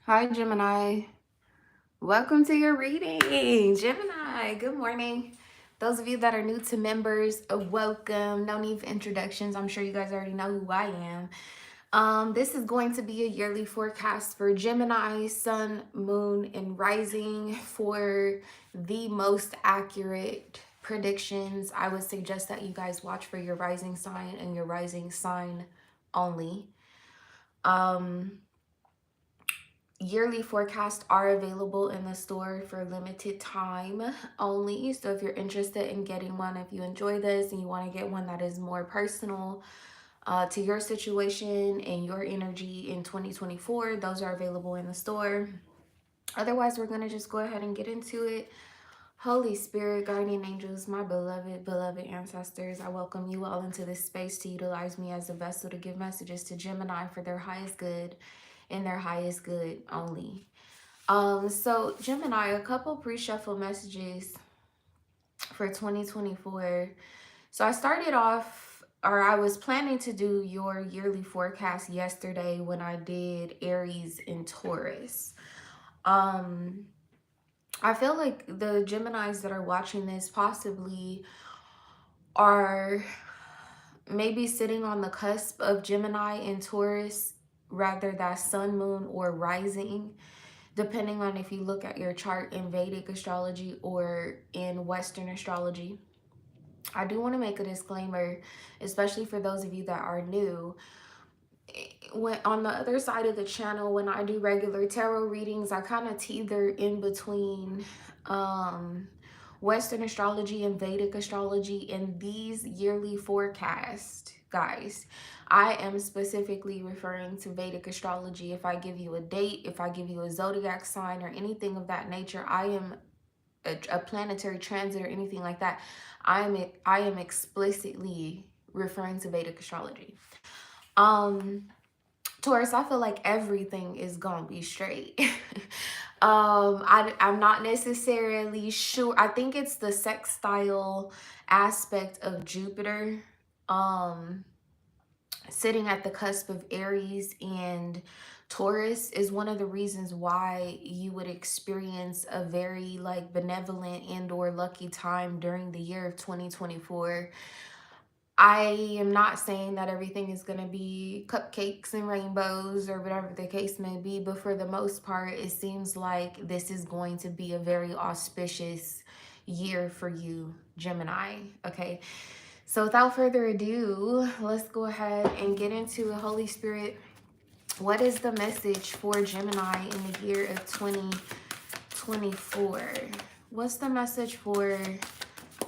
Hi, Gemini. Welcome to your reading. Gemini, good morning. Those of you that are new to members, welcome. No need for introductions. I'm sure you guys already know who I am. This is going to be a yearly forecast for Gemini, Sun, Moon, and Rising. For the most accurate predictions, I would suggest that you guys watch for your rising sign and your rising sign only. Yearly forecasts are available in the store for limited time only. So if you're interested in getting one, if you enjoy this and you want to get one that is more personal to your situation and your energy in 2024, those are available in the store. Otherwise, we're going to just go ahead and get into it. Holy Spirit, guardian angels, my beloved ancestors, I welcome you all into this space to utilize me as a vessel to give messages to Gemini for their highest good and their highest good only. So Gemini, a couple pre-shuffle messages for 2024. So I started off, or I was planning to do your yearly forecast yesterday when I did Aries and Taurus. I feel like the Geminis that are watching this possibly are maybe sitting on the cusp of Gemini and Taurus, rather that sun, moon, or rising, depending on if you look at your chart in Vedic astrology or in Western astrology. I do want to make a disclaimer, especially for those of you that are new. When on the other side of the channel, when I do regular tarot readings, I kind of teeter in between Western astrology and Vedic astrology. In these yearly forecasts, guys, I am specifically referring to Vedic astrology. If I give you a date, if I give you a zodiac sign or anything of that nature, I am a planetary transit or anything like that, I am explicitly referring to Vedic astrology. Taurus, I feel like everything is gonna be straight. I'm not necessarily sure. I think it's the sextile aspect of Jupiter sitting at the cusp of Aries and Taurus is one of the reasons why you would experience a very like benevolent and or lucky time during the year of 2024. I am not saying that everything is going to be cupcakes and rainbows or whatever the case may be, but for the most part, it seems like this is going to be a very auspicious year for you, Gemini. Okay, so without further ado, let's go ahead and get into the Holy Spirit. What is the message for Gemini in the year of 2024? What's the message for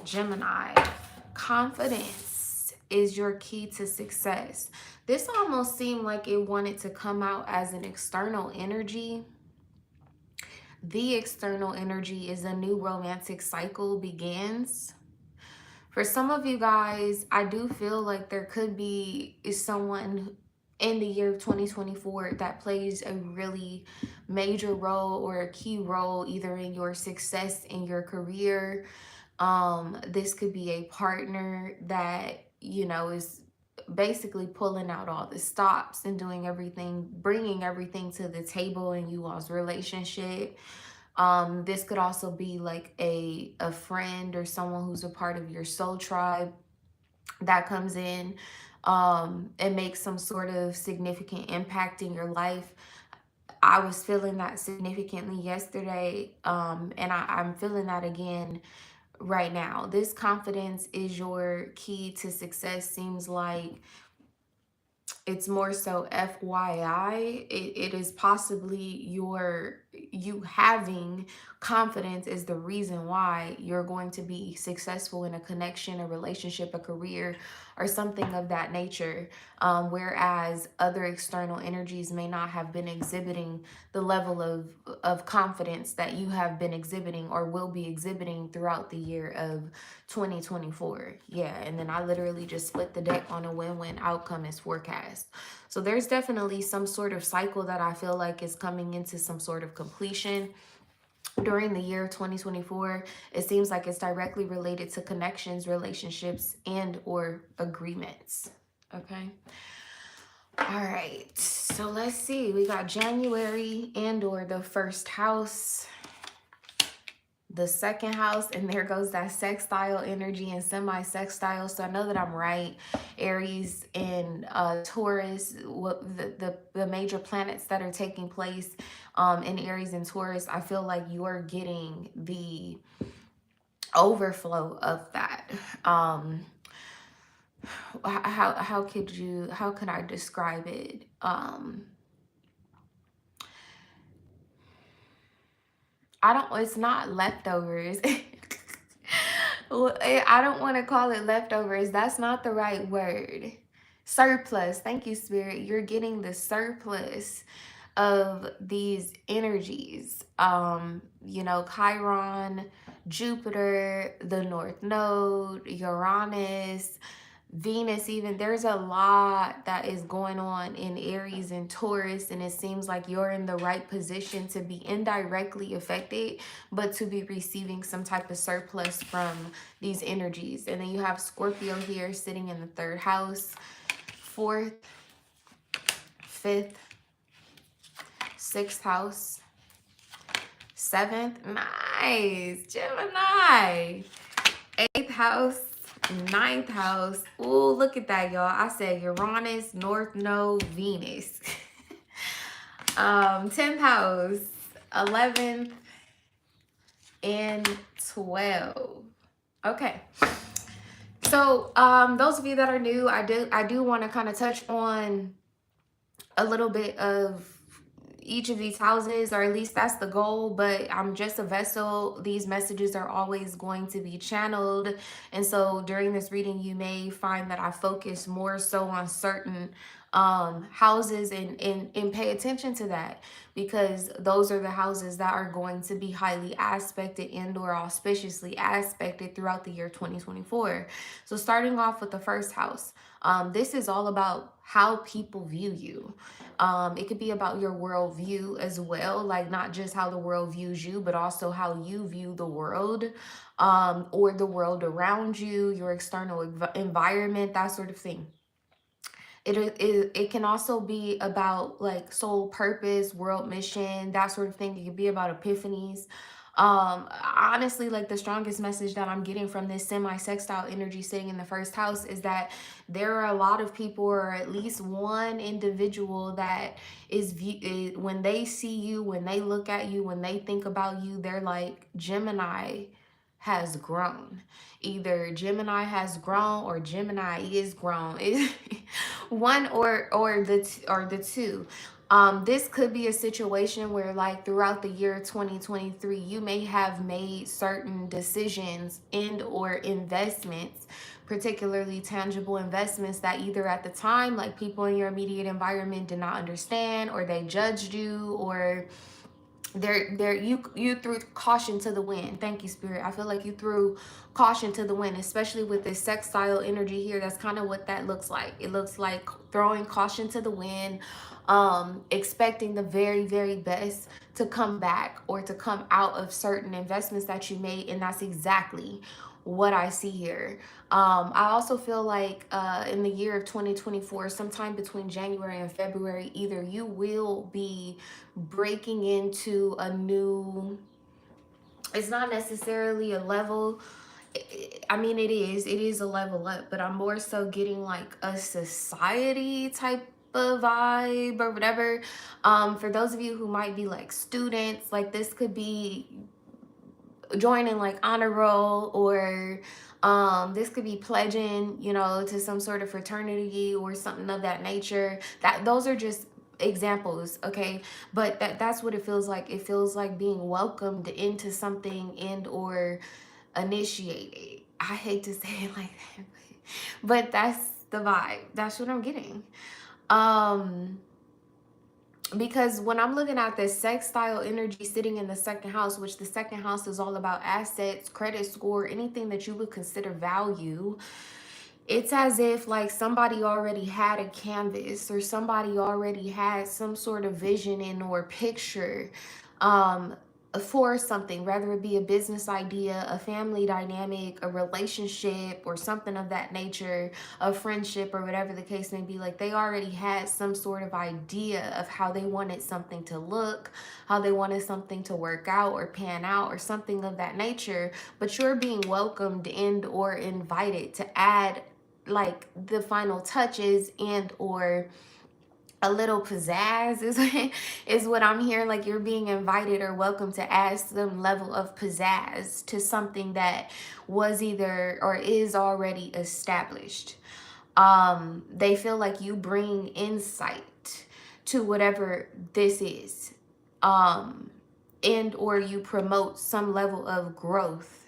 Gemini? Confidence is your key to success. This almost seemed like it wanted to come out as an external energy. The external energy is a new romantic cycle begins. For some of you guys, I do feel like there could be someone in the year of 2024 that plays a really major role or a key role either in your success in your career. This could be a partner that, you know, is basically pulling out all the stops and doing everything, bringing everything to the table in you all's relationship. This could also be like a friend or someone who's a part of your soul tribe that comes in and makes some sort of significant impact in your life. I was feeling that significantly yesterday, and I'm feeling that again right now. This confidence is your key to success. Seems like it's more so FYI. It is possibly you having confidence is the reason why you're going to be successful in a connection, a relationship, a career, or something of that nature. Whereas other external energies may not have been exhibiting the level of confidence that you have been exhibiting or will be exhibiting throughout the year of 2024. Yeah, and then I literally just split the deck on a win-win outcome as forecast. So there's definitely some sort of cycle that I feel like is coming into some sort of completion during the year of 2024. It seems like it's directly related to connections, relationships, and or agreements. Okay. All right, so let's see. We got January and or the first house, the second house, and there goes that sextile energy and semi-sextile. So I know that I'm right. Aries and Taurus, what the major planets that are taking place in Aries and Taurus, I feel like you're getting the overflow of that. How could I describe it? It's not leftovers. I don't want to call it leftovers. That's not the right word. Surplus. Thank you, Spirit. You're getting the surplus of these energies. You know, Chiron, Jupiter, the North Node, Uranus, Venus, even. There's a lot that is going on in Aries and Taurus, and it seems like you're in the right position to be indirectly affected, but to be receiving some type of surplus from these energies. And then you have Scorpio here sitting in the third house, fourth, fifth, sixth house, seventh. Nice. Gemini. Eighth house, ninth house. Ooh, look at that, y'all. I said Uranus, North Node, Venus. 10th house, 11th, and 12. Okay. So those of you that are new, I do want to kind of touch on a little bit of each of these houses, or at least that's the goal, but I'm just a vessel. These messages are always going to be channeled, and so during this reading you may find that I focus more so on certain houses, and pay attention to that, because those are the houses that are going to be highly aspected and or auspiciously aspected throughout the year 2024. So starting off with the first house, this is all about how people view you. It could be about your worldview as well, like not just how the world views you, but also how you view the world, or the world around you, your external environment, that sort of thing. It can also be about like soul purpose, world mission, that sort of thing. It could be about epiphanies. Honestly, like the strongest message that I'm getting from this semi-sextile energy sitting in the first house is that there are a lot of people, or at least one individual, that when they see you, when they look at you, when they think about you, they're like, Gemini has grown. Either Gemini has grown or Gemini is grown. One or the two. This could be a situation where, like, throughout the year 2023, you may have made certain decisions and or investments, particularly tangible investments, that either at the time, like, people in your immediate environment did not understand, or they judged you, or you threw caution to the wind. Thank you, Spirit. I feel like you threw caution to the wind, especially with this sextile energy here. That's kind of what that looks like. It looks like throwing caution to the wind, expecting the very, very best to come back or to come out of certain investments that you made, and that's exactly what I see here. I also feel like in the year of 2024, sometime between January and February, either you will be breaking into a new, it's not necessarily a level. I mean, it is a level up, but I'm more so getting like a society type of vibe or whatever. For those of you who might be like students, like this could be joining like honor roll, or this could be pledging, you know, to some sort of fraternity or something of that nature. That those are just examples, okay? But that's what it feels like. It feels like being welcomed into something and or initiated. I hate to say it like that, but that's the vibe. That's what I'm getting. Because when I'm looking at this sextile energy sitting in the second house, which the second house is all about assets, credit score, anything that you would consider value, it's as if like somebody already had a canvas, or somebody already had some sort of vision in or picture for something, whether it be a business idea, a family dynamic, a relationship, or something of that nature, a friendship, or whatever the case may be. Like, they already had some sort of idea of how they wanted something to look, how they wanted something to work out or pan out, or something of that nature. But you're being welcomed and or invited to add like the final touches and or a little pizzazz is what I'm hearing. Like, you're being invited or welcome to add some level of pizzazz to something that was either or is already established. They feel like you bring insight to whatever this is, and or you promote some level of growth.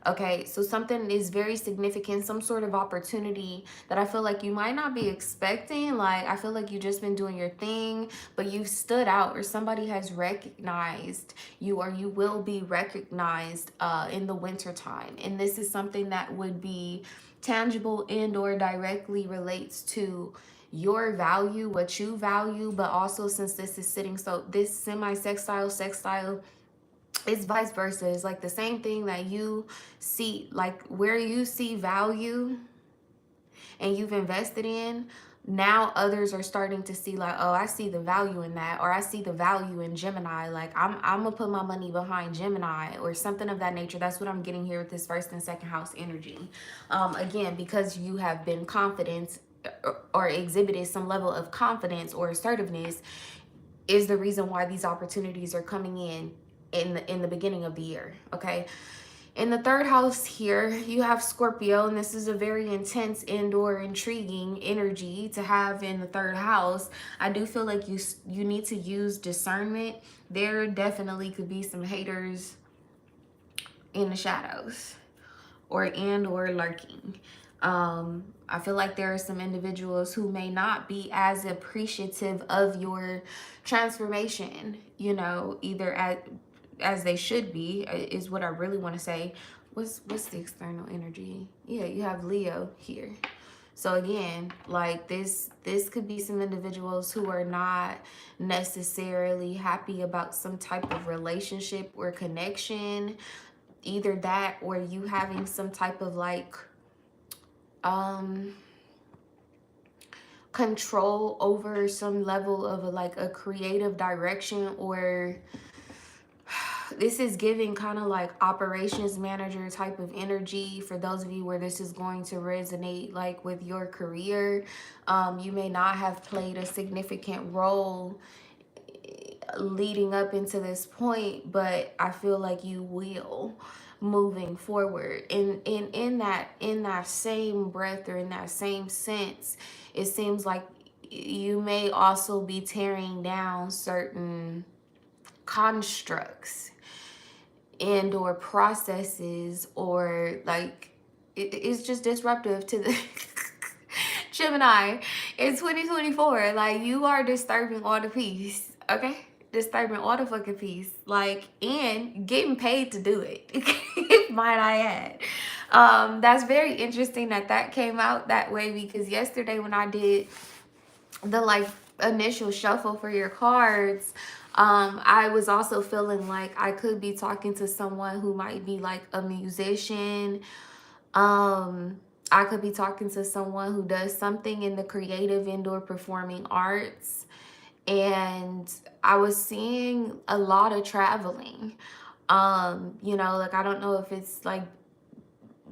Okay, so something is very significant, some sort of opportunity that I feel like you might not be expecting. Like, I feel like you just been doing your thing, but you've stood out, or somebody has recognized you, or you will be recognized in the winter time. And this is something that would be tangible and or directly relates to your value, what you value. But also, since this is sitting, so this semi-sextile, sextile, it's vice versa. It's like the same thing that you see, like where you see value and you've invested in, now others are starting to see like, oh, I see the value in that, or I see the value in Gemini. Like, I'm gonna put my money behind Gemini, or something of that nature. That's what I'm getting here with this first and second house energy. Again, because you have been confident or exhibited some level of confidence or assertiveness is the reason why these opportunities are coming in the beginning of the year. Okay, in the third house here you have Scorpio, and this is a very intense and or intriguing energy to have in the third house. I do feel like you need to use discernment. There definitely could be some haters in the shadows or lurking. I feel like there are some individuals who may not be as appreciative of your transformation, you know, either as they should be, is what I really want to say. What's the external energy? Yeah, you have Leo here. So again, like this could be some individuals who are not necessarily happy about some type of relationship or connection. Either that, or you having some type of like control over some level of a creative direction, or this is giving kind of like operations manager type of energy for those of you where this is going to resonate like with your career. You may not have played a significant role leading up into this point, but I feel like you will moving forward. And in that same breath, or in that same sense, it seems like you may also be tearing down certain constructs and or processes, or like it's just disruptive to the Gemini in 2024. Like, you are disturbing all the peace, okay? Disturbing all the fucking peace, like, and getting paid to do it. Might I add. That's very interesting that came out that way, because yesterday when I did the like initial shuffle for your cards, I was also feeling like I could be talking to someone who might be like a musician. I could be talking to someone who does something in the creative indoor performing arts. And I was seeing a lot of traveling. You know, like, I don't know if it's like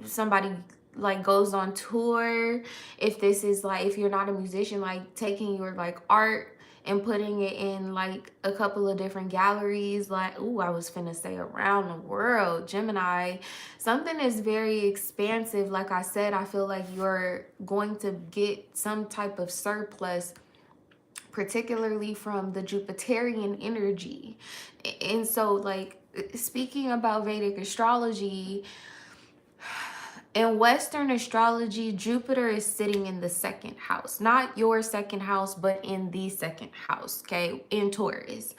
somebody like goes on tour, if this is like, if you're not a musician, like taking your like art and putting it in like a couple of different galleries. Like, ooh, I was finna say around the world, Gemini. Something is very expansive. Like I said, I feel like you're going to get some type of surplus, particularly from the Jupiterian energy. And so, like, speaking about Vedic astrology, in Western astrology, Jupiter is sitting in the second house. Not your second house, but in the second house, okay? In Taurus.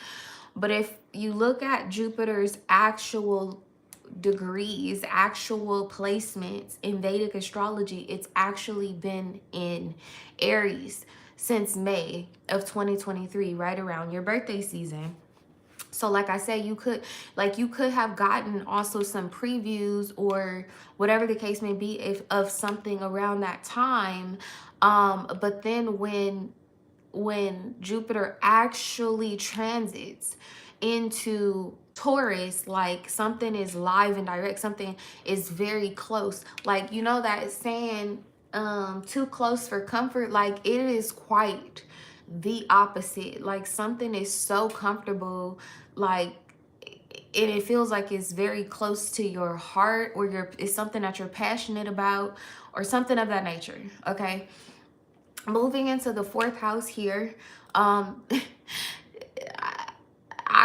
But if you look at Jupiter's actual degrees, actual placements in Vedic astrology, it's actually been in Aries since May of 2023, right around your birthday season. So like I said, you could have gotten also some previews or whatever the case may be if of something around that time. But then when Jupiter actually transits into Taurus, like something is live and direct, something is very close. Like, you know that saying, too close for comfort, like it is quite the opposite. Like something is so comfortable, like, and it feels like it's very close to your heart, or it's something that you're passionate about or something of that nature. Okay, moving into the 4th house here, I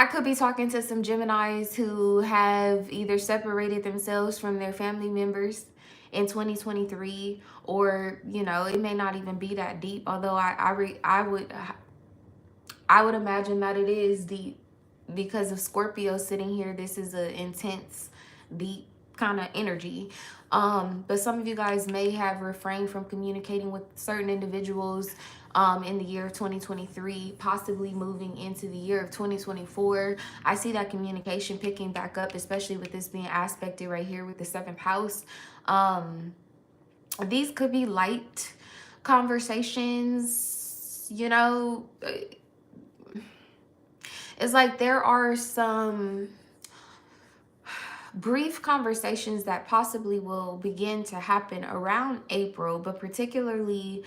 could be talking to some Geminis who have either separated themselves from their family members in 2023, or you know, it may not even be that deep, although I would imagine that it is deep because of Scorpio sitting here. This is an intense, deep kind of energy. But some of you guys may have refrained from communicating with certain individuals in the year of 2023, possibly moving into the year of 2024. I see that communication picking back up, especially with this being aspected right here with the 7th house. These could be light conversations, you know. It's like there are some brief conversations that possibly will begin to happen around April, but particularly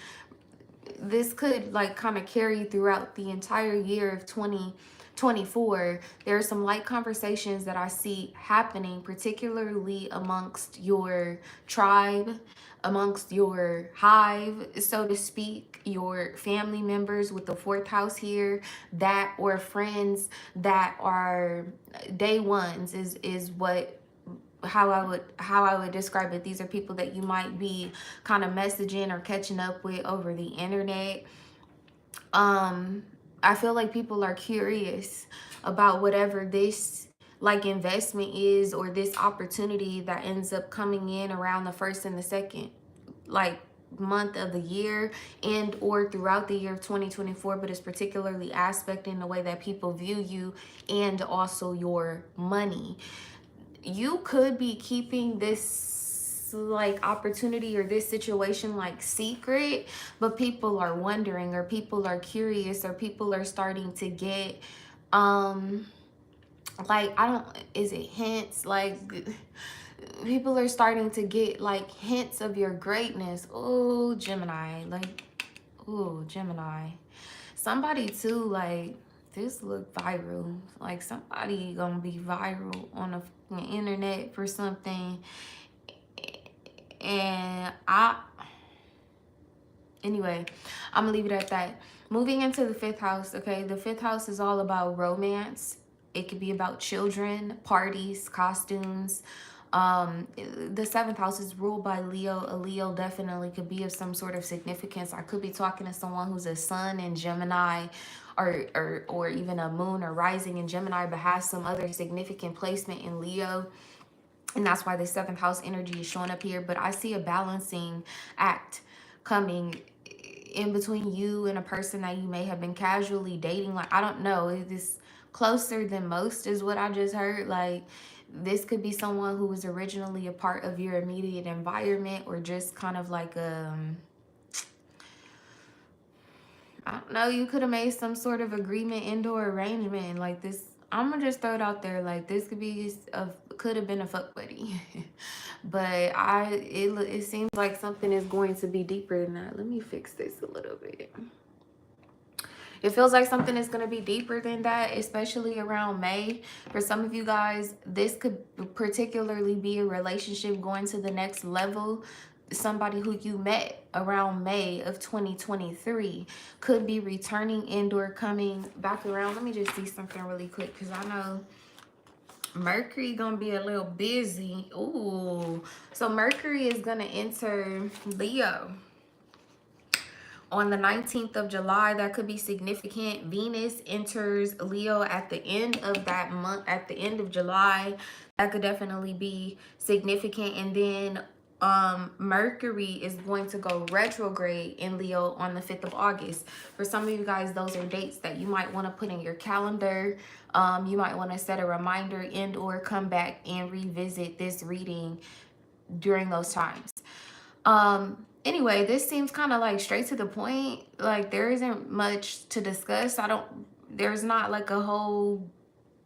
this could like kind of carry throughout the entire year of 2024. There are some light conversations that I see happening, particularly amongst your tribe, amongst your hive, so to speak, your family members with the 4th house here, that, or friends that are day ones is what how I would describe it. These are people that you might be kind of messaging or catching up with over the internet. I feel like people are curious about whatever this like investment is, or this opportunity that ends up coming in around the 1st and the 2nd like month of the year, and or throughout the year of 2024, but it's particularly aspecting the way that people view you and also your money. You could be keeping this like opportunity or this situation like secret, but people are wondering, or people are curious, or people are starting to get like, I don't, is it hints? Like people are starting to get like hints of your greatness. Oh, Gemini, like, oh, Gemini. Somebody too, like, this look viral. Like somebody gonna be viral on the internet for something. And anyway, I'm gonna leave it at that. Moving into the 5th house, okay? The 5th house is all about romance. It could be about children, parties, costumes. The 7th house is ruled by Leo. A Leo definitely could be of some sort of significance. I could be talking to someone who's a sun in Gemini, or even a moon or rising in Gemini, but has some other significant placement in Leo. And that's why the 7th house energy is showing up here. But I see a balancing act coming in between you and a person that you may have been casually dating. Like, I don't know, is this closer than most is what I just heard. Like, this could be someone who was originally a part of your immediate environment, or just kind of like I don't know, you could have made some sort of agreement, indoor arrangement. Like this, I'm gonna just throw it out there, like this could have been a fuck buddy. But it seems like something is going to be deeper than that. Let me fix this a little bit. It feels like something is going to be deeper than that, especially around May. For some of you guys, this could particularly be a relationship going to the next level. Somebody who you met around May of 2023 could be returning and or coming back around. Let me just see something really quick, because I know Mercury gonna be a little busy. Ooh, so Mercury is gonna enter Leo on the 19th of July. That could be significant. Venus enters Leo at the end of that month, at the end of July. That could definitely be significant. And then Mercury is going to go retrograde in Leo on the 5th of August. For some of you guys, those are dates that you might want to put in your calendar. You might want to set a reminder and or come back and revisit this reading during those times. Anyway, this seems kind of like straight to the point. Like there isn't much to discuss. There's not like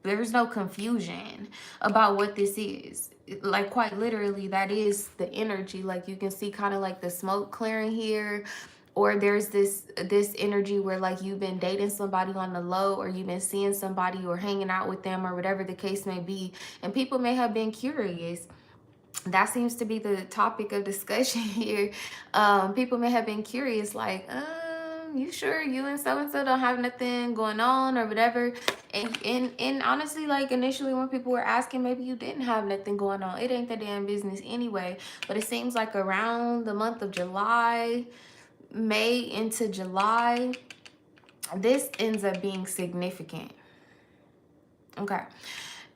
there's no confusion about what this is. Like quite literally, that is the energy. Like you can see kind of like the smoke clearing here, or there's this energy where like you've been dating somebody on the low, or you've been seeing somebody or hanging out with them, or whatever the case may be, and people may have been curious. That seems to be the topic of discussion here. People may have been curious, like, you sure you and so-and-so don't have nothing going on or whatever? And honestly, like initially when people were asking, maybe you didn't have nothing going on. It ain't the damn business anyway. But it seems like around the month of July, May into July, this ends up being significant. Okay.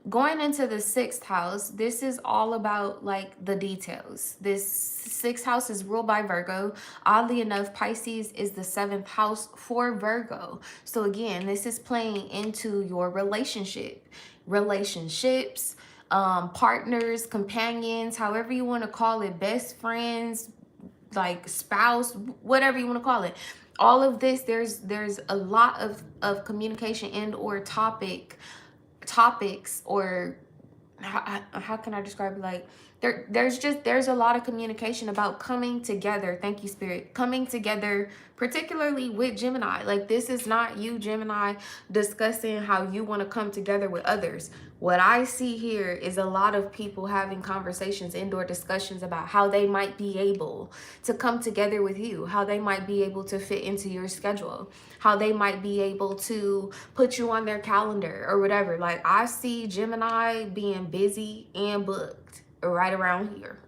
Going into the 6th house, this is all about like the details. This 6th house is ruled by Virgo. Oddly enough, Pisces is the 7th house for Virgo. So again, this is playing into your relationships, partners, companions, however you want to call it, best friends, like spouse, whatever you want to call it. All of this, there's a lot of communication and or topics, or how can I describe it? Like there's a lot of communication about coming together. Thank you, Spirit. Coming together, particularly with Gemini. Like this is not you, Gemini, discussing how you want to come together with others. What I see here is a lot of people having conversations, indoor discussions about how they might be able to come together with you, how they might be able to fit into your schedule, how they might be able to put you on their calendar or whatever. Like I see Gemini being busy and booked right around here.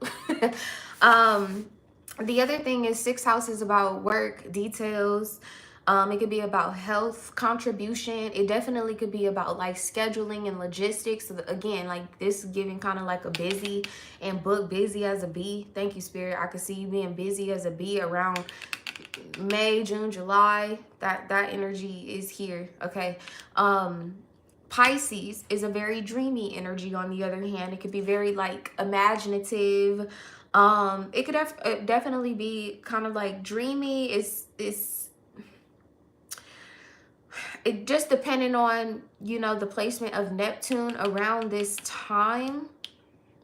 The other thing is 6th house is about work, details. It could be about health, contribution. It definitely could be about like scheduling and logistics. So again, like this is giving kind of like a busy and book, busy as a bee. Thank you, Spirit. I could see you being busy as a bee around May, June, July. That energy is here. Okay. Pisces is a very dreamy energy. On the other hand, it could be very like imaginative. It could definitely be kind of like dreamy. It just depending on, you know, the placement of Neptune around this time,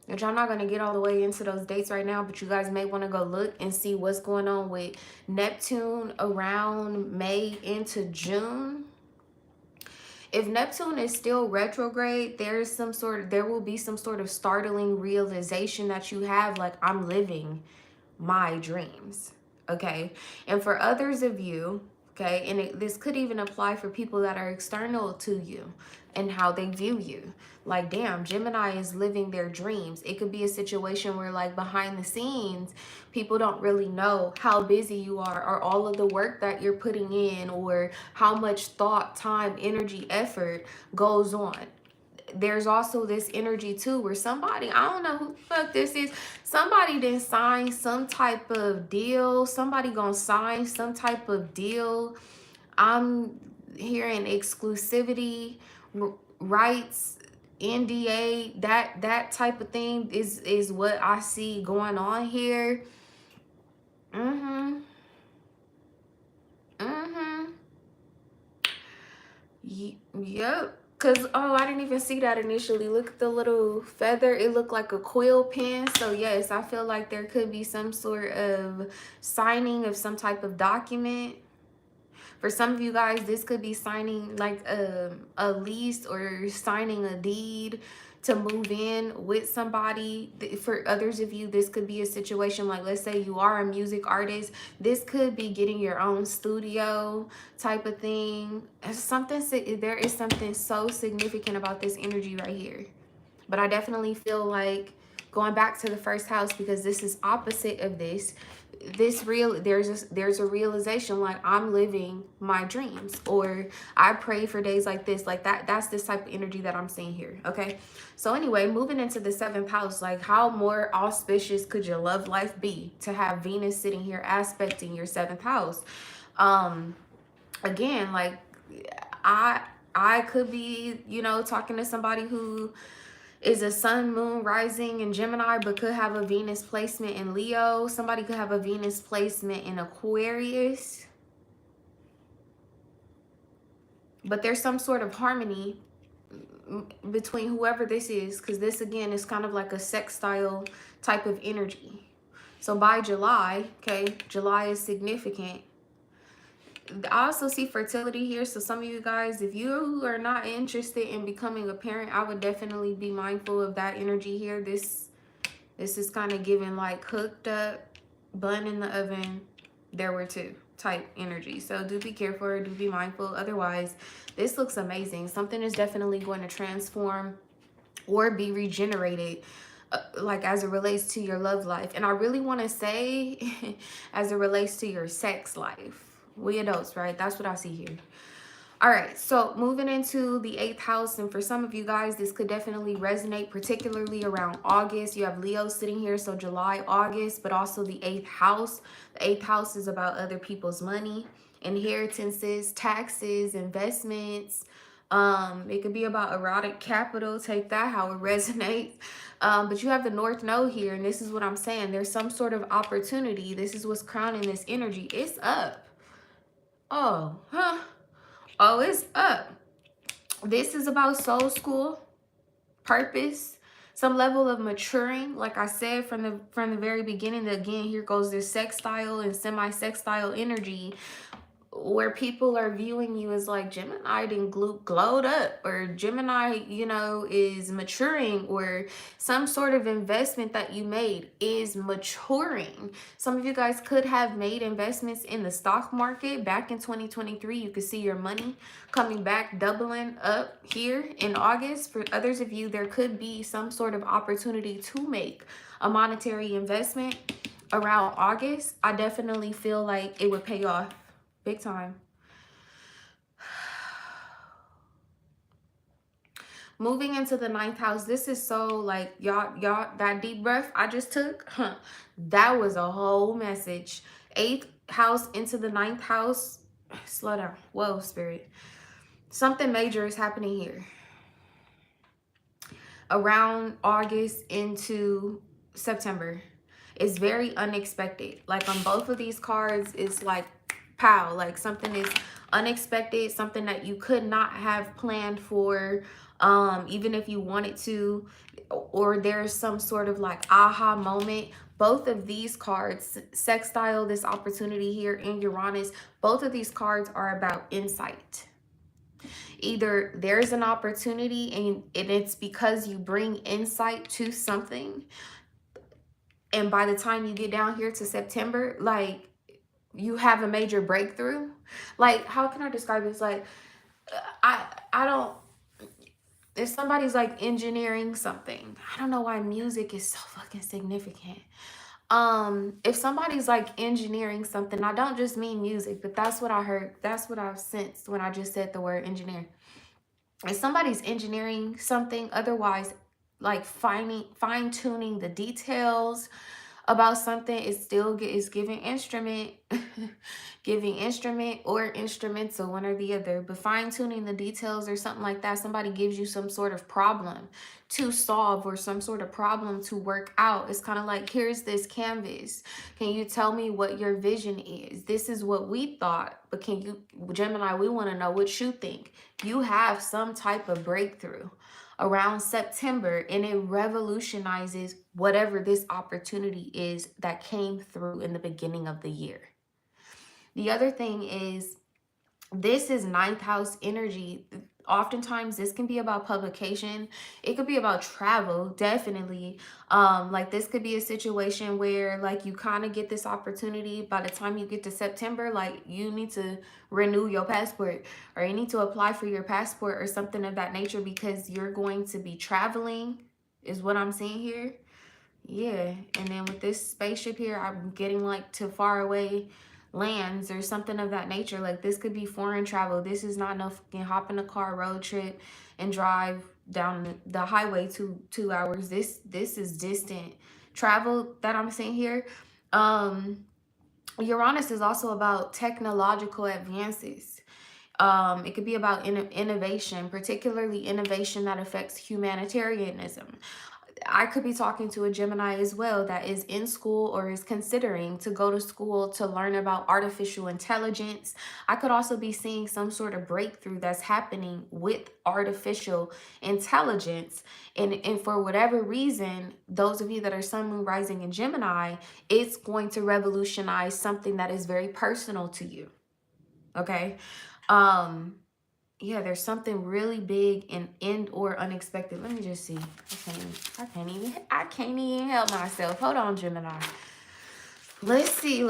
which I'm not going to get all the way into those dates right now, but you guys may want to go look and see what's going on with Neptune around May into June. If Neptune is still retrograde, there will be some sort of startling realization that you have, like, I'm living my dreams. Okay. And for others of you, okay, and this could even apply for people that are external to you and how they view you. Like, damn, Gemini is living their dreams. It could be a situation where, like, behind the scenes, people don't really know how busy you are, or all of the work that you're putting in, or how much thought, time, energy, effort goes on. There's also this energy too where somebody, I don't know who the fuck this is, somebody didn't sign some type of deal. Somebody gonna sign some type of deal. I'm hearing exclusivity, rights, NDA, that type of thing is what I see going on here. Yep. Because, oh, I didn't even see that initially. Look at the little feather. It looked like a quill pen. So, yes, I feel like there could be some sort of signing of some type of document. For some of you guys, this could be signing like a lease or signing a deed to move in with somebody. For others of you, this could be a situation like, let's say you are a music artist. This could be getting your own studio type of thing. There is something so significant about this energy right here. But I definitely feel like going back to the 1st house, because this is opposite of this. there's a realization like I'm living my dreams, or I pray for days like this, like that's this type of energy that I'm seeing here. Okay, so anyway, moving into the seventh house, like how more auspicious could your love life be to have Venus sitting here aspecting your seventh house? Again, like I I could be, you know, talking to somebody who is a sun, moon, rising in Gemini, but could have a Venus placement in Leo. Somebody could have a Venus placement in Aquarius. But there's some sort of harmony between whoever this is, because this, again, is kind of like a sextile type of energy. So by July, okay, July is significant. I also see fertility here. So some of you guys, if you are not interested in becoming a parent, I would definitely be mindful of that energy here. This is kind of giving like hooked up, bun in the oven, there were two type energy. So do be careful, or do be mindful. Otherwise, this looks amazing. Something is definitely going to transform or be regenerated, like as it relates to your love life. And I really want to say as it relates to your sex life. We adults, right? That's what I see here. All right, so moving into the 8th house, and for some of you guys, this could definitely resonate, particularly around August. You have Leo sitting here, so July, August, but also the 8th house. The 8th house is about other people's money, inheritances, taxes, investments. It could be about erotic capital. Take that how it resonates. But you have the North Node here, and this is what I'm saying. There's some sort of opportunity. This is what's crowning this energy. It's up. Oh, huh. Oh, it's up. This is about soul school, purpose, some level of maturing. Like I said from the very beginning, again, here goes this sextile and semi-sextile energy, where people are viewing you as like Gemini didn't glowed up, or Gemini, you know, is maturing, or some sort of investment that you made is maturing. Some of you guys could have made investments in the stock market back in 2023. You could see your money coming back, doubling up here in August. For others of you, there could be some sort of opportunity to make a monetary investment around August. I definitely feel like it would pay off big time. Moving into the 9th house, this is so like y'all that deep breath I just took, that was a whole message. 8th house into the 9th house. Slow down. Whoa, spirit. Something major is happening here around August into September. It's very unexpected. Like on both of these cards, it's like pow, like something is unexpected, something that you could not have planned for, even if you wanted to, or there's some sort of like aha moment. Both of these cards, sextile, this opportunity here, in Uranus, both of these cards are about insight. Either there's an opportunity and it's because you bring insight to something, and by the time you get down here to September, like you have a major breakthrough. Like, how can I describe this? Like, I don't, if somebody's like engineering something, I don't know why music is so fucking significant. If somebody's like engineering something, I don't just mean music, but that's what I heard. That's what I've sensed when I just said the word engineer. If somebody's engineering something, otherwise like fine-tuning the details about something, is still is giving instrument giving instrument or instrumental, one or the other, but fine-tuning the details or something like that. Somebody gives you some sort of problem to solve or some sort of problem to work out. It's kind of like, here's this canvas, can you tell me what your vision is? This is what we thought, but can you, Gemini, we want to know what you think. You have some type of breakthrough around September, and it revolutionizes whatever this opportunity is that came through in the beginning of the year. The other thing is, this is 9th house energy. Oftentimes this can be about publication. It could be about travel, definitely. Like this could be a situation where like you kind of get this opportunity. By the time you get to September, like you need to renew your passport, or you need to apply for your passport or something of that nature, because you're going to be traveling, is what I'm seeing here. Yeah, and then with this spaceship here, I'm getting like to far away lands or something of that nature. Like this could be foreign travel. This is not no fucking hop in a car road trip and drive down the highway 2 hours. This is distant travel that I'm seeing here. Uranus is also about technological advances. It could be about innovation, particularly innovation that affects humanitarianism. I could be talking to a Gemini as well that is in school or is considering to go to school to learn about artificial intelligence. I could also be seeing some sort of breakthrough that's happening with artificial intelligence. And for whatever reason, those of you that are Sun, Moon, Rising in Gemini, it's going to revolutionize something that is very personal to you. Okay? Yeah, there's something really big and or unexpected. Let me just see. I can't even help myself. Hold on, Gemini. Let's see.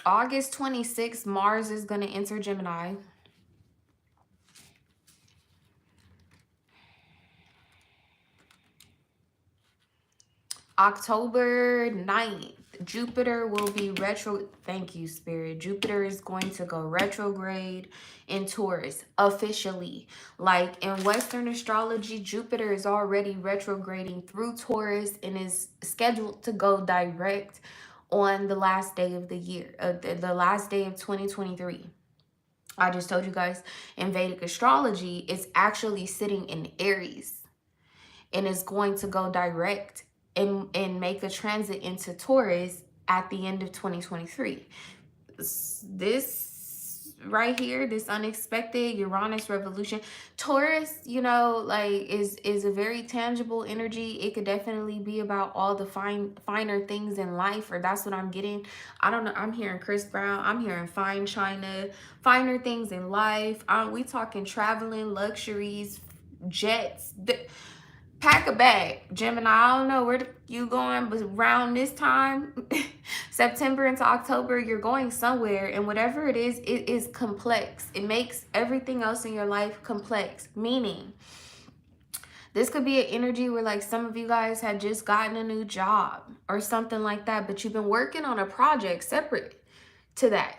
August 26th, Mars is going to enter Gemini. October 9th, Jupiter will be retro. Thank you, Spirit. Jupiter is going to go retrograde in Taurus officially. Like in Western astrology, Jupiter is already retrograding through Taurus and is scheduled to go direct on the last day of the year, the last day of 2023. I just told you guys in Vedic astrology, it's actually sitting in Aries and is going to go direct and make a transit into Taurus at the end of 2023. This right here, this unexpected Uranus revolution, Taurus, you know, like is a very tangible energy. It could definitely be about all the finer things in life, or that's what I'm getting. I don't know. I'm hearing Chris Brown. I'm hearing fine china, finer things in life. We talking traveling, luxuries, jets. Pack a bag, Gemini. I don't know where you going, but around this time, September into October, you're going somewhere, and whatever it is complex. It makes everything else in your life complex, meaning this could be an energy where like some of you guys had just gotten a new job or something like that, but you've been working on a project separate to that.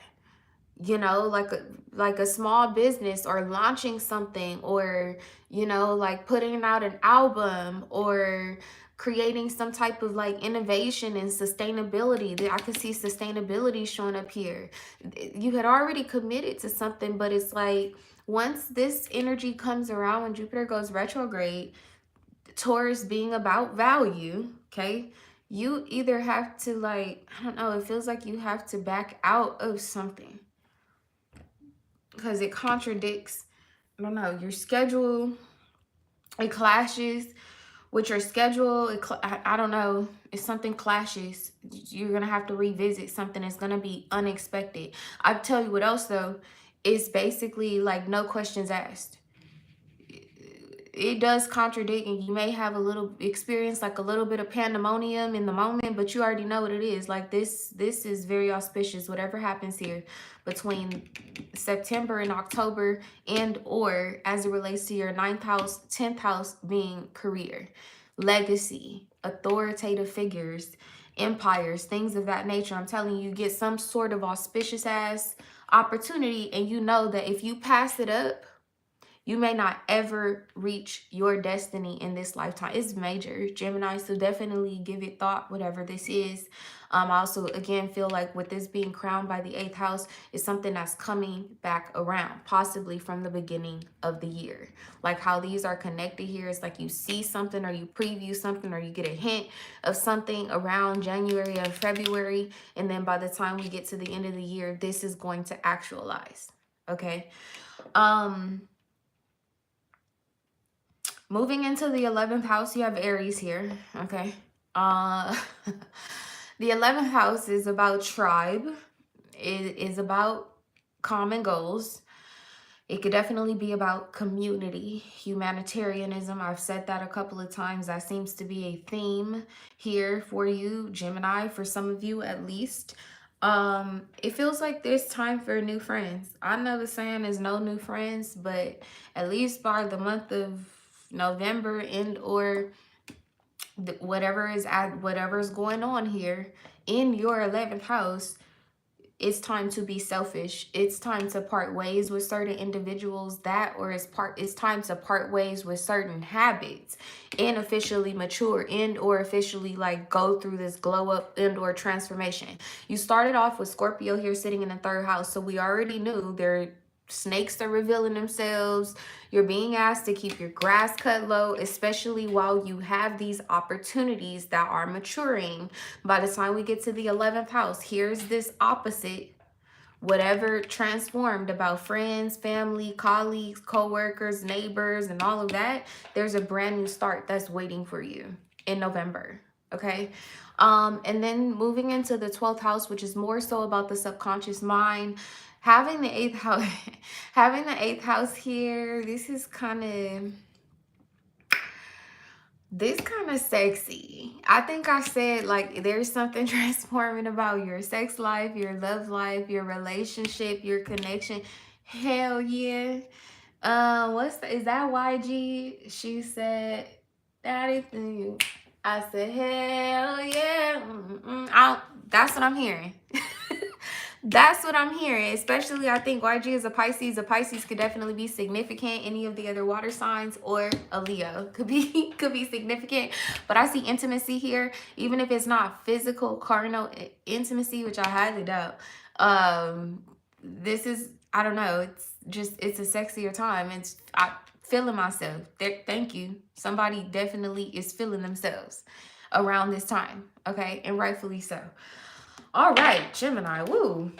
You know, like a small business or launching something, or you know, like putting out an album or creating some type of like innovation and sustainability. I can see sustainability showing up here. You had already committed to something, but it's like once this energy comes around, when Jupiter goes retrograde, Taurus being about value, okay, you either have to, like, I don't know, it feels like you have to back out of something because it contradicts, I don't know, your schedule. It clashes with your schedule. I don't know, if something clashes, you're gonna have to revisit something that's gonna be unexpected. I tell you what else though, it's basically like no questions asked. It does contradict, and you may have a little experience, like a little bit of pandemonium in the moment, but you already know what it is. Like this is very auspicious. Whatever happens here between September and October, and or as it relates to your 9th house, 10th house being career, legacy, authoritative figures, empires, things of that nature. I'm telling you, get some sort of auspicious ass opportunity, and you know that if you pass it up, you may not ever reach your destiny in this lifetime. It's major, Gemini, so definitely give it thought, whatever this is. I also, again, feel like with this being crowned by the 8th house, is something that's coming back around, possibly from the beginning of the year. Like how these are connected here, it's like you see something or you preview something or you get a hint of something around January or February, and then by the time we get to the end of the year, this is going to actualize, okay? Moving into the 11th house, you have Aries here, okay? The 11th house is about tribe. It is about common goals. It could definitely be about community, humanitarianism. I've said that a couple of times. That seems to be a theme here for you, Gemini, for some of you at least. It feels like there's time for new friends. I know the saying is no new friends, but at least by the month of November and or whatever's going on here in your 11th house, it's time to be selfish. It's time to part ways with certain individuals, it's time to part ways with certain habits and officially mature and or officially like go through this glow up and or transformation. You started off with Scorpio here sitting in the 3rd house, so we already knew snakes are revealing themselves. You're being asked to keep your grass cut low, especially while you have these opportunities that are maturing. By the time we get to the 11th house, here's this opposite. Whatever transformed about friends, family, colleagues, co-workers, neighbors, and all of that, there's a brand new start that's waiting for you in November. Okay. And then moving into the 12th house, which is more so about the subconscious mind, having the 8th house, having the 8th house here, this is kind of sexy. I think I said like there's something transforming about your sex life, your love life, your relationship, your connection. Hell yeah. Is that YG? She said that is you. I said hell yeah. That's what I'm hearing. That's what I'm hearing. Especially, I think YG is a Pisces. A Pisces could definitely be significant. Any of the other water signs or a Leo could be significant. But I see intimacy here, even if it's not physical, carnal intimacy, which I highly doubt. This is, I don't know. It's a sexier time. I feeling myself. Thank you. Somebody definitely is feeling themselves around this time. Okay, and rightfully so. All right, Gemini, woo.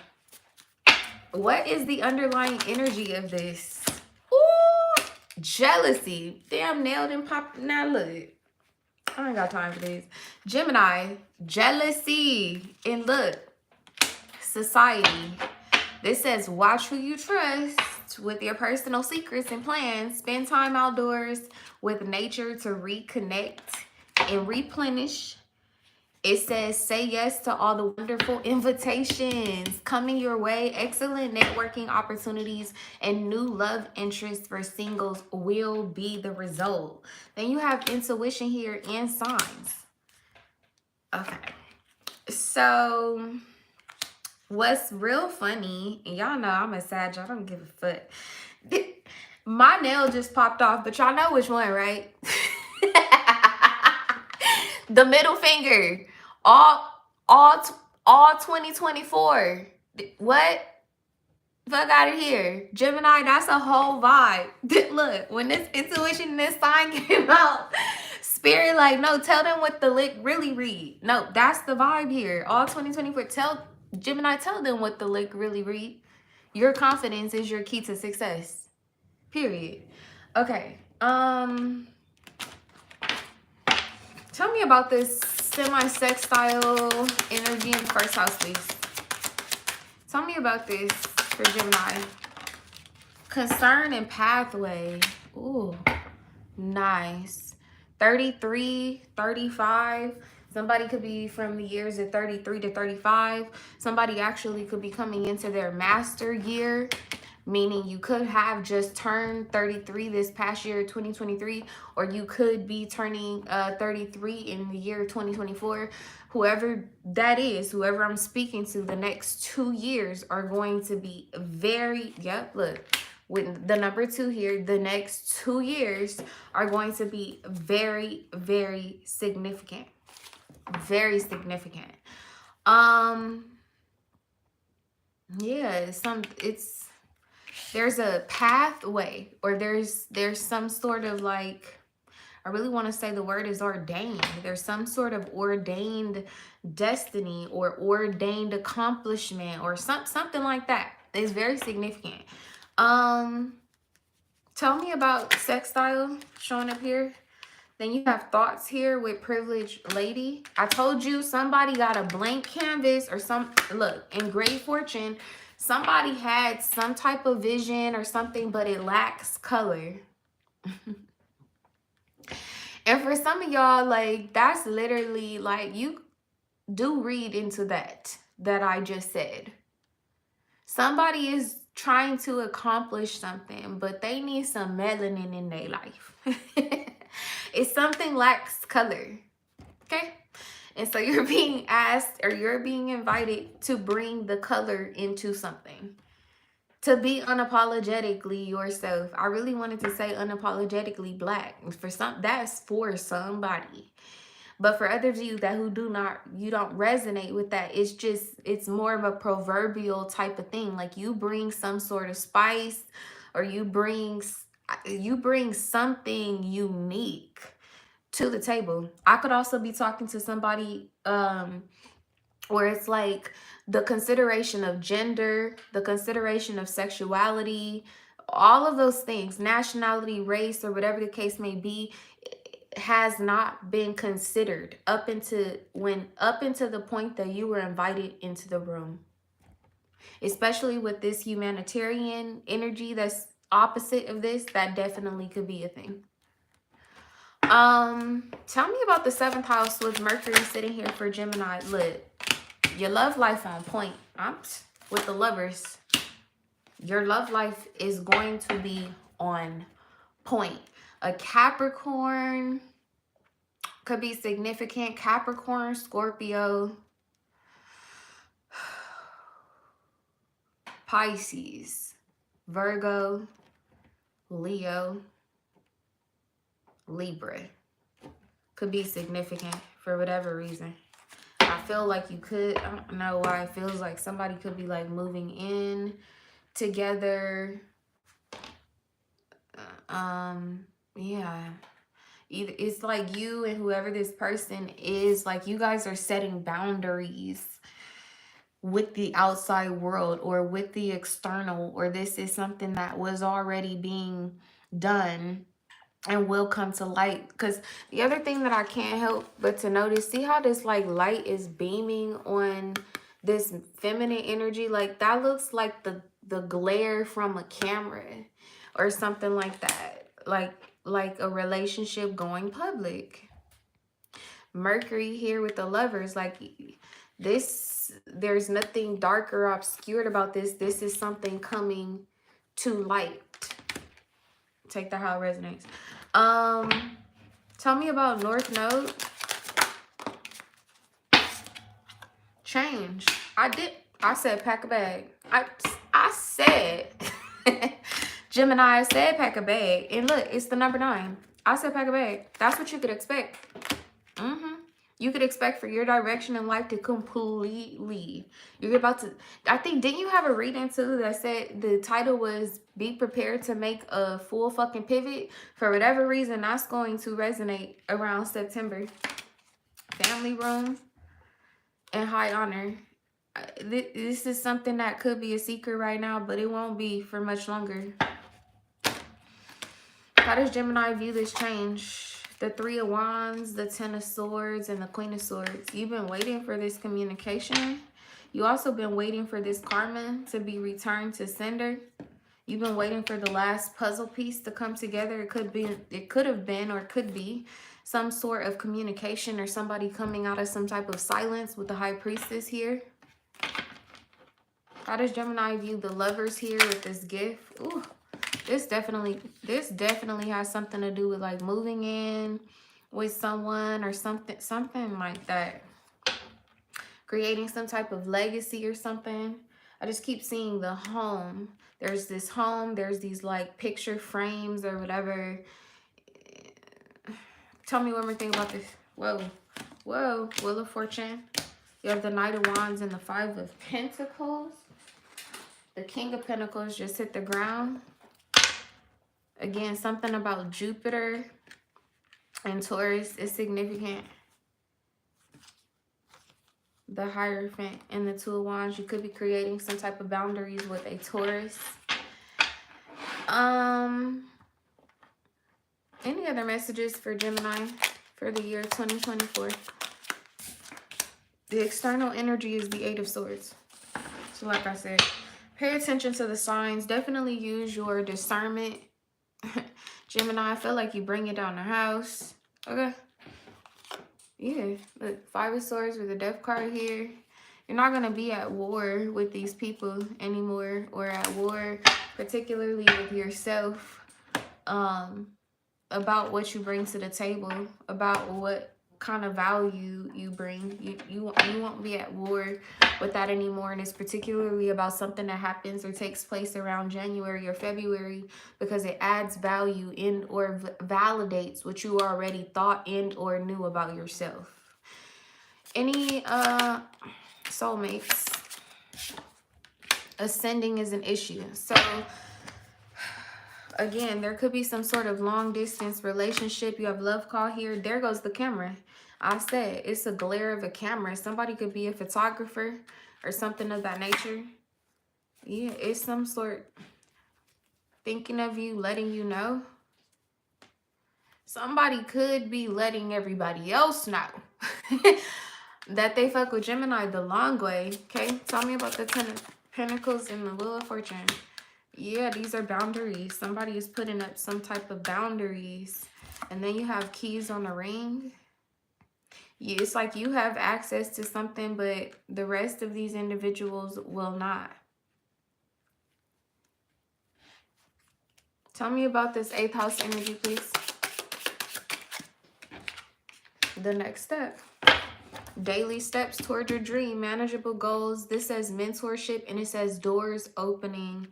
What is the underlying energy of this? Ooh, jealousy. Damn, nailed and popped. Now look, I ain't got time for this. Gemini, jealousy. And look, society. This says, watch who you trust with your personal secrets and plans. Spend time outdoors with nature to reconnect and replenish. It says, say yes to all the wonderful invitations coming your way. Excellent networking opportunities and new love interests for singles will be the result. Then you have intuition here and signs. Okay. So what's real funny, and y'all know I'm a Sag, I don't give a fuck. My nail just popped off, but y'all know which one, right? The middle finger. All 2024. What? Fuck out of here. Gemini, that's a whole vibe. Look, when this intuition and this sign came out, Spirit like, no, tell them what the lick really read. No, that's the vibe here. All 2024. Gemini, tell them what the lick really read. Your confidence is your key to success. Period. Okay. Tell me about this semi-sextile energy in the 1st house, please. Tell me about this for Gemini. Concern and pathway. Ooh, nice. 33, 35. Somebody could be from the years of 33 to 35. Somebody actually could be coming into their master year, meaning you could have just turned 33 this past year, 2023, or you could be turning 33 in the year 2024. Whoever that is, whoever I'm speaking to, the next 2 years are going to be very, yep, look, with the number 2 here, the next 2 years are going to be very, very significant. Very significant. Yeah, there's a pathway, or there's some sort of like, I really want to say the word is ordained. There's some sort of ordained destiny or ordained accomplishment or something like that. It's very significant. Tell me about sextile showing up here. Then you have thoughts here with privileged lady. I told you somebody got a blank canvas or look, in great fortune, somebody had some type of vision or something, but it lacks color. And for some of y'all, like, that's literally like, you do read into that. that I just said. Somebody is trying to accomplish something, but they need some melanin in their life. If something lacks color, okay? And so you're being asked, or you're being invited to bring the color into something. To be unapologetically yourself. I really wanted to say unapologetically black. For some, that's for somebody. But for others of you that you don't resonate with that, it's more of a proverbial type of thing. Like you bring some sort of spice, or you bring something unique to the table. I could also be talking to somebody where it's like the consideration of gender, the consideration of sexuality, all of those things, nationality, race, or whatever the case may be, has not been considered up into the point that you were invited into the room. Especially with this humanitarian energy that's opposite of this, that definitely could be a thing. Tell me about the 7th house with Mercury sitting here for Gemini. Look, your love life on point. With the lovers, your love life is going to be on point. A Capricorn could be significant. Capricorn, Scorpio, Pisces, Virgo, Leo, Libra. Could be significant for whatever reason. I feel like you could, I don't know why it feels like somebody could be like moving in together. Yeah. Either it's like you and whoever this person is, like you guys are setting boundaries with the outside world or with the external, or this is something that was already being done and will come to light. Because the other thing that I can't help but to notice, see how this like light is beaming on this feminine energy? Like that looks like the glare from a camera or something like that. Like a relationship going public. Mercury here with the lovers, like this, there's nothing dark or obscured about this. This is something coming to light. Take that how it resonates. Tell me about North Node. Change. I said pack a bag. I said Gemini, I said pack a bag. And look, it's the number 9. I said pack a bag. That's what you could expect. You could expect for your direction in life to completely. You're about to, I think, didn't you have a reading too that said the title was Be Prepared to Make a Full Fucking Pivot? For whatever reason, that's going to resonate around September. Family room and high honor. This is something that could be a secret right now, but it won't be for much longer. How does Gemini view this change? The 3 of Wands, the 10 of Swords, and the Queen of Swords. You've been waiting for this communication. You also been waiting for this karma to be returned to sender. You've been waiting for the last puzzle piece to come together. It could have been, or could be some sort of communication or somebody coming out of some type of silence with the High Priestess here. How does Gemini view the lovers here with this gift? Ooh. This definitely has something to do with like moving in with someone or something like that. Creating some type of legacy or something. I just keep seeing the home. There's this home. There's these like picture frames or whatever. Tell me one more thing about this. Whoa. Whoa. Wheel of Fortune. You have the Knight of Wands and the 5 of Pentacles. The King of Pentacles just hit the ground. Again, something about Jupiter and Taurus is significant. The Hierophant and the 2 of Wands. You could be creating some type of boundaries with a Taurus. Any other messages for Gemini for the year 2024? The external energy is the 8 of Swords. So like I said, pay attention to the signs. Definitely use your discernment. Gemini, I feel like you bring it down the house. Okay. Yeah. Look, 5 of Swords with a Death card here. You're not going to be at war with these people anymore, or at war particularly with yourself, about what you bring to the table, about what kind of value you bring. You won't be at war with that anymore, and it's particularly about something that happens or takes place around January or February, because it adds value in or validates what you already thought and or knew about yourself. Any soulmates, ascending is an issue. So again, there could be some sort of long distance relationship. You have love call here. There goes the camera. I said it's a glare of a camera. Somebody could be a photographer or something of that nature. Yeah, it's some sort thinking of you, letting you know. Somebody could be letting everybody else know that they fuck with Gemini the long way. Okay, tell me about the Ten of Pentacles and the Wheel of Fortune. Yeah, these are boundaries. Somebody is putting up some type of boundaries. And then you have keys on the ring. Yeah, it's like you have access to something, but the rest of these individuals will not. Tell me about this 8th house energy, please. The next step. Daily steps toward your dream, manageable goals. This says mentorship, and it says doors opening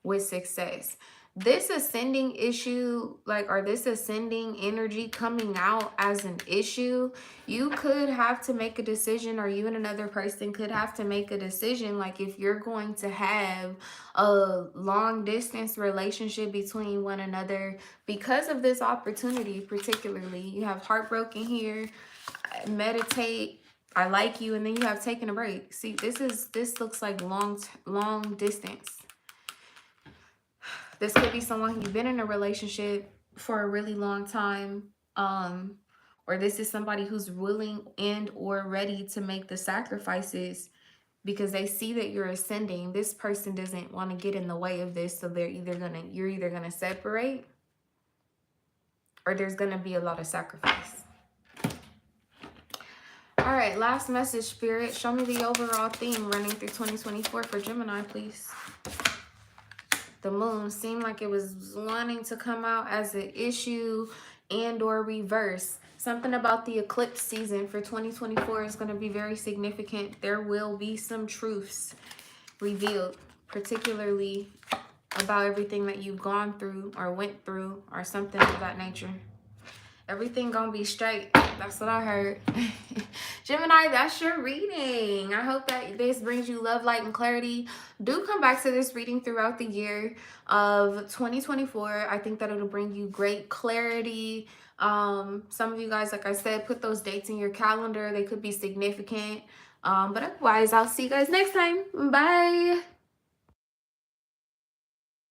with success. This ascending issue, or this ascending energy coming out as an issue, you could have to make a decision, or you and another person could have to make a decision, like if you're going to have a long distance relationship between one another because of this opportunity. Particularly, you have heartbroken here, meditate, I like you, and then you have taken a break. See, this looks like long distance. This could be someone who's been in a relationship for a really long time, or this is somebody who's willing and or ready to make the sacrifices because they see that you're ascending. This person doesn't want to get in the way of this, so you're either gonna separate, or there's gonna be a lot of sacrifice. All right, last message, Spirit. Show me the overall theme running through 2024 for Gemini, please. The moon seemed like it was wanting to come out as an issue and or reverse. Something about the eclipse season for 2024 is going to be very significant. There will be some truths revealed, particularly about everything that you've gone through or went through or something of that nature. Everything gonna be straight. That's what I heard. Gemini, that's your reading. I hope that this brings you love, light, and clarity. Do come back to this reading throughout the year of 2024. I think that it'll bring you great clarity. Some of you guys, like I said, put those dates in your calendar. They could be significant. But otherwise, I'll see you guys next time. Bye.